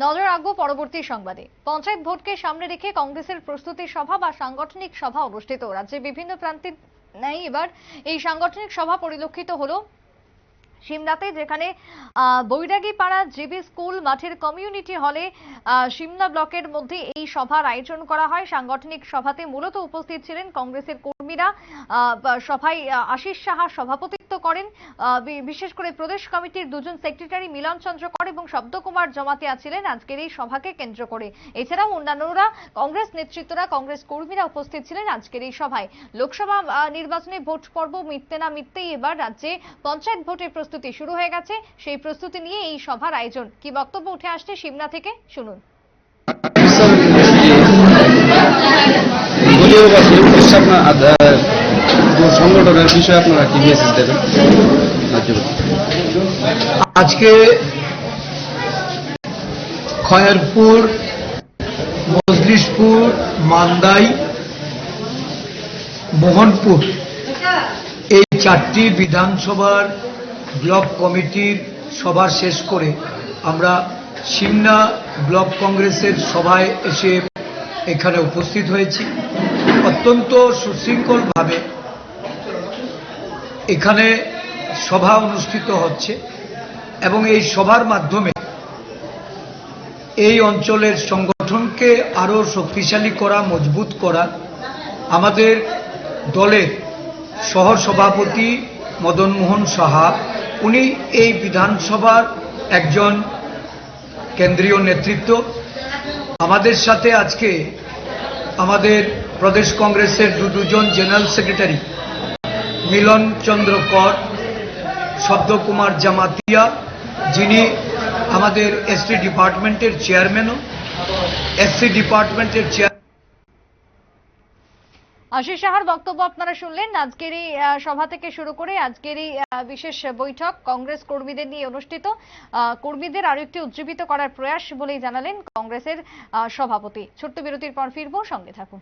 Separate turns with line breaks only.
নজর রাখবো পরবর্তী সংবাদে। পঞ্চায়েত ভোটকে সামনে রেখে কংগ্রেসের প্রস্তুতি সভা বা সাংগঠনিক সভা অনুষ্ঠিত। রাজ্যের বিভিন্ন প্রান্তে নেই এবার এই সাংগঠনিক সভা পরিলক্ষিত হলো সিমলাতে, যেখানে বৈরাগীপাড়া জিবি স্কুল মাঠের কমিউনিটি হলে সিমলা ব্লকের মধ্যে এই সভার আয়োজন করা হয়। সাংগঠনিক সভাতে মূলত উপস্থিত ছিলেন কংগ্রেসের কর্মীরা। সভায় আশিস সাহা সভাপতিত্ব করেন। বিশেষ করে প্রদেশ কমিটির দুজন সেক্রেটারি মিলন চন্দ্র কর এবং শব্দকুমার জমাতিয়া ছিলেন আজকের এই সভাকে কেন্দ্র করে। এছাড়াও অন্যান্যরা, কংগ্রেস নেতৃত্বরা, কংগ্রেস কর্মীরা উপস্থিত ছিলেন আজকের এই সভায়। লোকসভা নির্বাচনে ভোট পর্ব মিটতে না মিটতেই এবার রাজ্যে পঞ্চায়েত ভোটের প্রস্তুতি শুরু হয়ে গেছে। সেই প্রস্তুতি নিয়ে এই সভার আয়োজন। কি বক্তব্য উঠে আসছে সিমলা থেকে, শুনুন।
সংগঠনের বিষয়ে আপনারা কি মেসেজ দেবেন?
আজকে খয়েরপুর, মজলিশপুর, মান্দাই, মোহনপুর এই চারটি বিধানসভার ব্লক কমিটির সভা শেষ করে আমরা সিমনা ব্লক কংগ্রেসের সভায় এসে এখানে উপস্থিত হয়েছি। অত্যন্ত সুশৃঙ্খলভাবে এখানে সভা অনুষ্ঠিত হচ্ছে এবং এই সভার মাধ্যমে এই অঞ্চলের সংগঠনকে আরো শক্তিশালী করা, মজবুত করা। আমাদের দলের সহসভাপতি মদন মোহন সাহা, উনি এই বিধানসভার একজন কেন্দ্রীয় নেতৃত্ব। আমাদের সাথে আজকে আমাদের প্রদেশ কংগ্রেসের দুজন জেনারেল সেক্রেটারি মিলন চন্দ্র কর, শব্দকুমার জামাতিয়া, যিনি আমাদের এসটি ডিপার্টমেন্টের চেয়ারম্যানও, এসসি ডিপার্টমেন্টের চেয়ার।
আশিস সাহার বক্তব্য আপনারা শুনলেন। আজকের এই সভা থেকে শুরু করে আজকের এই বিশেষ বৈঠক কংগ্রেস কর্মীদের নিয়ে অনুষ্ঠিত। কর্মীদের আরো একটি উজ্জীবিত করার প্রয়াস বলেই জানালেন কংগ্রেসের সভাপতি। ছোট্ট বিরতির পর ফিরবো, সঙ্গে থাকুন।